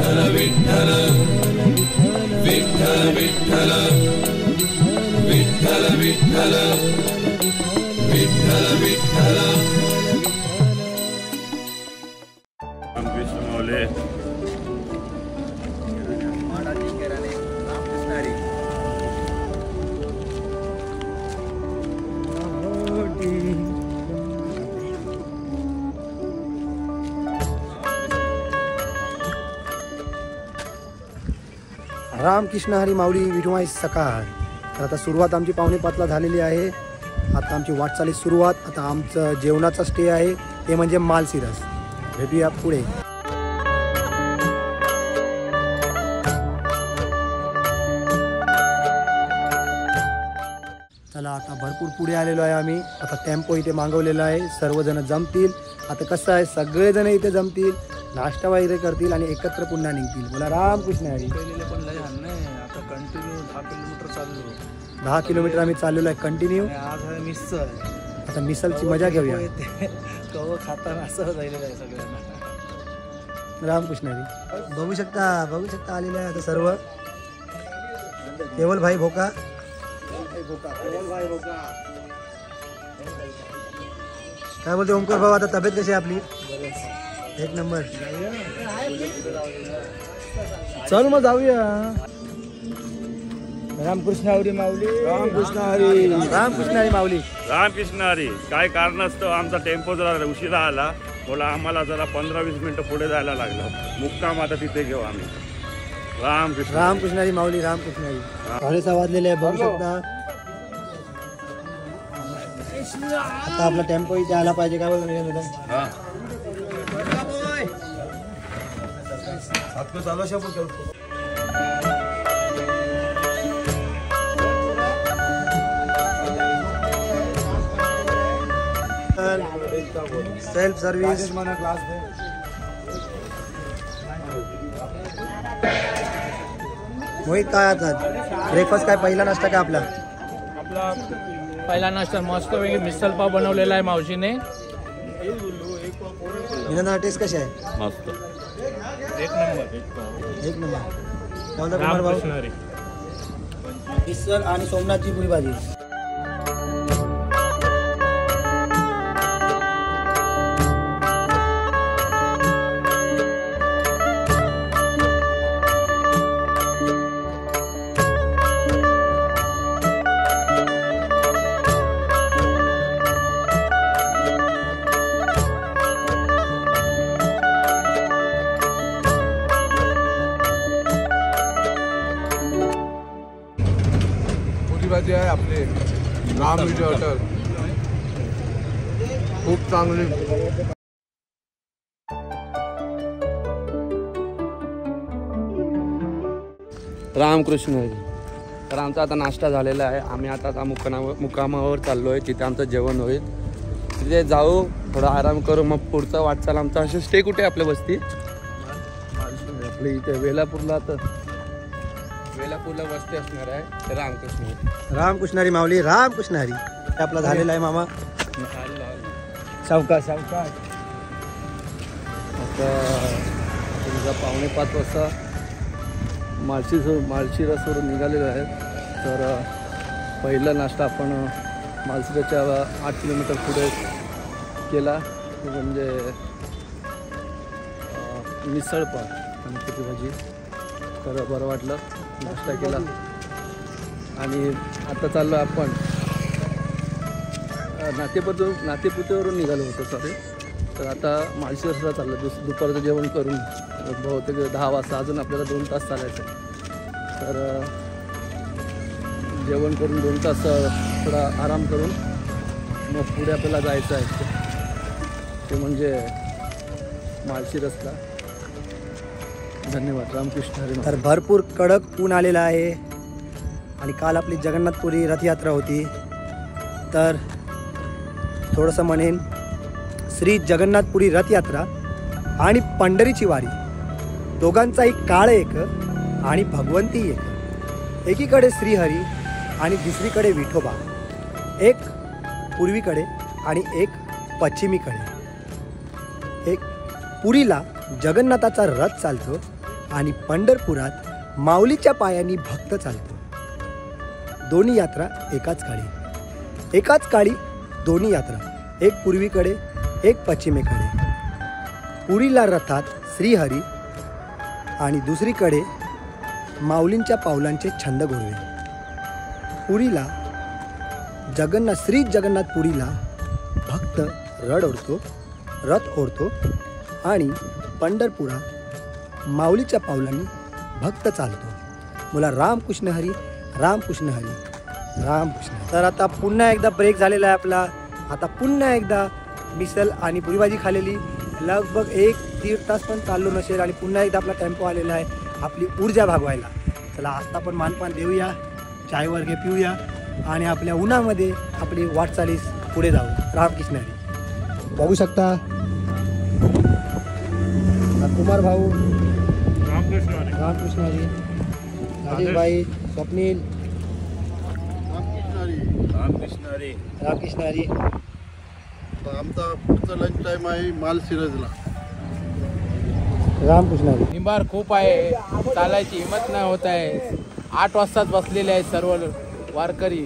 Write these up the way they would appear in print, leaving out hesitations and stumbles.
विठ्ठल विठ्ठल विठ्ठल विठ्ठल विठ्ठल विठ्ठल विठ्ठल रामकृष्ण माऊली रामकृष्ण हरी माऊली विठुमाई सकाळ. तर आता सुरुवात आमची 5:45ला झालेली आहे. आता आमची वाटचाली सुरुवात. आता आमचं जेवणाचा स्टे आहे ते म्हणजे मालसिरस. भेटूया पुढे. चला आता भरपूर पुढे आलेलो आहे आम्ही. आता टेम्पो इथे मागवलेला आहे. सर्वजण जमतील. आता कसं आहे सगळेजण इथे जमतील, नाश्ता वगैरे करतील आणि एकत्र पुन्हा निघतील. बोला रामकृष्ण हरी. आता कंटिन्यू 10 किलोमीटर चाललो. 10 किलोमीटर आम्ही चाललेलो आहे कंटिन्यू. आज आहे मिसळ. आता मिसळची मजा घेऊया. कव खाताना असं राहिलेलं आहे सगळ्यांना. रामकृष्ण हरी. बघू शकता आलेलं आहे आता सर्व. केवल भाई भोका. काय बोलते ओमकार भाऊ, आता तब्येत कशी आहे आपली? एक नंबर. चल मग जाऊया. रामकृष्ण हरी माऊली. रामकृष्ण हरी. रामकृष्ण हरी माऊली. रामकृष्ण हरी. काय कारणास्तव आमचा टेम्पो जरा उशिरा आला. बोला आम्हाला जरा 15-20 मिनिटं पुढे जायला लागलं. मुक्काम आता तिथे घेऊ आम्ही. रामकृष्ण रामकृष्ण हरी माऊली. रामकृष्ण हरी. 6:30 वाजलेले आहे बघू शकता. आता आपला टेम्पो इथे आला पाहिजे. काय बोलतो सेल्फ सर्व्हिस. मोहित काय आता ब्रेकफास्ट काय पहिला नाश्ता काय आपला? आपला पहिला नाश्ता मस्त वेगळी मिसळ पाव बनवलेला आहे मावशीने. टेस्ट कशी आहे? मस्त. एक नंबर. एक नंबर. कुमार भाऊ. मिसळ आणि सोमनाथची पुरी भाजी. भाजी आहे आपले राम विजय हॉटेल. खूप चांगली. रामकृष्ण हरी. तर आमचा आता नाश्ता झालेला आहे. आम्ही आता मुक्कामावर चाललो आहे. तिथे आमचं जेवण होईल. तिथे जाऊ, थोडा आराम करू, मग पुढचा वाटचाल आमचा. असे स्टे कुठे आपल्या वस्ती? आपल्या इथे वेलापूरला. तर वेलापूरला वस्ती असणार आहे. रामकृष्ण हरी. रामकृष्ण हरी माऊली. रामकृष्ण हरी. आपला झालेला आहे मामा. सावकाश सावकाश. आता तुमचा 5:45 वाजता माळशिरसवरून निघालेलो आहे. तर पहिला नाश्ता आपण माळशिरसच्या 8 किलोमीटर पुढे केला. म्हणजे मिसळ पाव आणि त्याची भाजी. तर बरं वाटलं, नाश्ता केला. आणि आता चाललो आपण नातेपुतेवरून निघालो होतो सॉरी. तर आता माळशिरसला चाललं. दुपारचं जेवण करून बहुतेक 10 वाजता. अजून आपल्याला 2 तास चालायचं. तर जेवण करून 2 तास थोडा आराम करून मग पुढे आपल्याला जायचं आहे. ते म्हणजे माळशिरसला. धन्यवाद. रामकृष्ण हरी. तर भरपूर कडक ऊन आलेला आहे. आणि काल आपली जगन्नाथपुरी रथयात्रा होती. तर थोडंसं म्हणेन, श्री जगन्नाथपुरी रथयात्रा आणि पंढरीची वारी दोघांचाही काळ एक आणि भगवंती एक. एकीकडे श्रीहरी आणि दुसरीकडे विठोबा. एक पूर्वीकडे आणि एक पश्चिमीकडे. एक पुरीला जगन्नाथाचा रथ चालतो आणि पंढरपुरात माऊलीच्या पायांनी भक्त चालतो. दोन्ही यात्रा एकाच काळी दोन्ही यात्रा, एक पूर्वीकडे एक पश्चिमेकडे. पुरीला रथात श्रीहरी आणि दुसरीकडे माऊलींच्या पावलांचे छंद गोडवे. पुरीला श्री जगन्नाथपुरीला भक्त रथ ओढतो आणि पंढरपुरात माऊलीच्या पावलांनी भक्त चालतो. बोला रामकृष्ण हरी, रामकृष्ण हरी, रामकृष्ण. तर आता पुन्हा एकदा ब्रेक झालेला आहे आपला. आता पुन्हा एकदा मिसल आणि पुरी भाजी खालेली, लगभग 1-1.5 तास पण चाललो नसेल आणि पुन्हा एकदा आपला टेम्पो आलेला आहे आपली ऊर्जा भागवायला. चला आता पण मानपान देऊया, चाय वगैरे पिऊया आणि आपल्या उन्हामध्ये आपली वाटचालीस पुढे जाऊ. रामकृष्ण हरी. बघू शकता कुमार भाऊ, रामकृष्ण हरी. रामकृष्ण हरी, राजेश भाई, स्वप्नील, रामकृष्ण हरी. रामकृष्ण हरी. आमचा पुढचा लंच टाइम आहे मालशिरजला. रामकृष्ण हरी. निंबार खूप आहे, चालायची हिंमत नाही होत आहे. 8 वाजताच बसलेले आहेत सर्व वारकरी.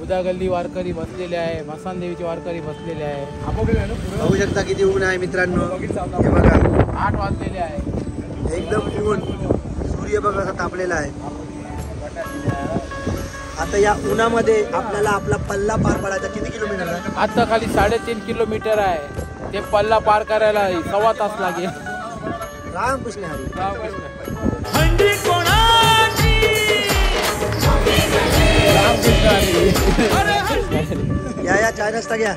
उदागल्ली वारकरी बसलेले आहे, मसानदेवीचे वारकरी बसलेले आहे. बघू शकता किती ऊन आहे मित्रांनो. हे बघा 8 वाजलेले आहे. एकदम ऊन, सूर्य बघा कसा तापलेला आहे. आता या उन्हामध्ये आपल्याला आपला पल्ला पार पडायचा किती किलोमीटर आहे? आता खाली 3.5 किलोमीटर आहे. ते पल्ला पार करायला 1.25 तास लागेल. रामकृष्ण हरी. या चाय नाश्ता घ्या.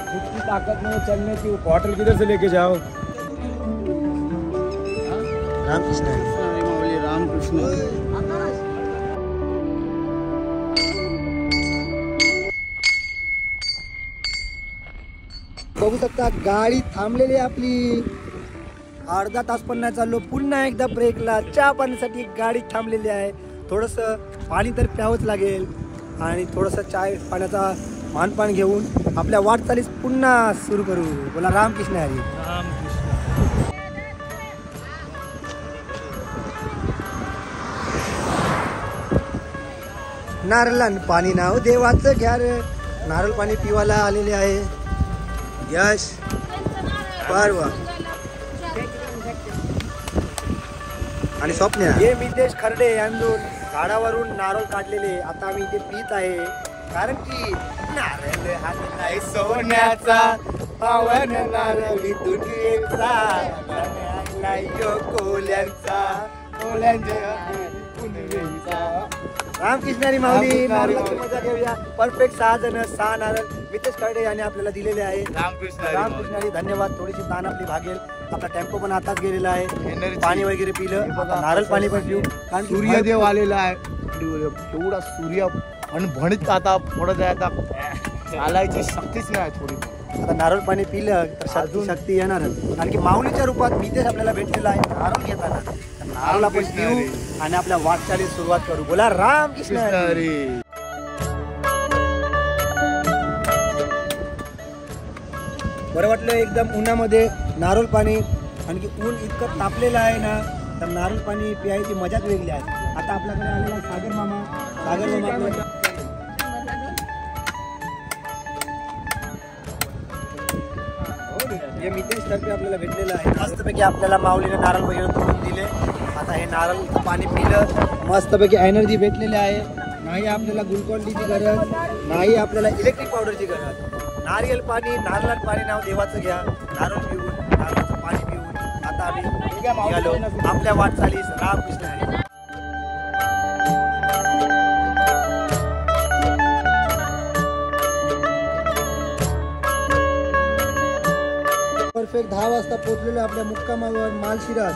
खुद की ताकत नहीं चलने की, बॉटल किधर से लेके जाओ. रामकृष्ण हरी. रामकृष्ण. बघू शकता गाडी थांबलेली आहे आपली. अर्धा तास पण नाही चाललो, पुन्हा एकदा ब्रेकला चहा पाण्यासाठी गाडी थांबलेली आहे. थोडंसं पाणी तर प्यावंच लागेल आणि थोडंसं चाय पाण्याचा मानपान घेऊन आपल्या वाटचालीस पुन्हा सुरू करू. बोला रामकृष्ण हरी. नारळान पाणी नाव देवाचं घ्या रे. नारळ पाणी पिवायला आलेले आहे यश परवा आणि स्वप्न्या. हे मितेश खर्डे यांनी झाडावरून नारळ काढलेले आता आम्ही इथे पित आहे. कारण की नारळ हा नाही सोन्याचा, पावन नारळी दुनियेचा, कोल्यांचा रामकृष्ण हरी. माऊली नारळाची मजा घेऊया. परफेक्ट 6 जण 6 नारळ मितेश खर्डे यांनी आपल्याला दिलेले आहे. रामकृष्ण हरी. धन्यवाद. थोडीशी ताण आपली भागेल. आपला टेम्पो पण आताच गेलेला आहे. पाणी वगैरे पिलं, नारळ पाणी पण पिऊ. कारण सूर्यदेव आलेला आहे. एवढा सूर्य आणि भणीत आता पडत आहे. आता चालायची शक्तीच नाही थोडी. आता नारळ पाणी पिलं तर शक्ती येणार. कारण की माऊलीच्या रूपात मितेश आपल्याला भेटलेला आहे. नारळ घेताना नारळ आपण पिऊ आणि आपल्या वाटचालीस सुरुवात करू. बोला रामकृष्ण हरी. बरं वाटलं एकदम उन्हामध्ये नारळ पाणी. आणखी ऊन इतकं तापलेलं आहे ना, तर नारळ पाणी प्यायची मजाच वेगळी आहे. आता आपल्याकडे आलेला सागर मामा आपल्याला हे मितेश तर्फे आपल्याला भेटलेलं आहे. मस्तपैकी आपल्याला माऊलीने नारळ वगैरे तोडून दिले. आता हे नारळ पाणी पिलं, मस्तपैकी एनर्जी भेटलेली आहे. नाही आपल्याला ग्लुकॉन डीची गरज, नाही आपल्याला इलेक्ट्रिक पावडरची गरज. नारियल पाणी, नारळात पाणी नाव देवाचं घ्या. नारळ पिऊन, नारळाचं पाणी पिऊन आता आम्ही निघालो आपल्या वाटचालीस. रामकृष्ण हरी. परफेक्ट 10 वाजता पोहोचलेलो आपल्या मुक्कामावर मालशिरस.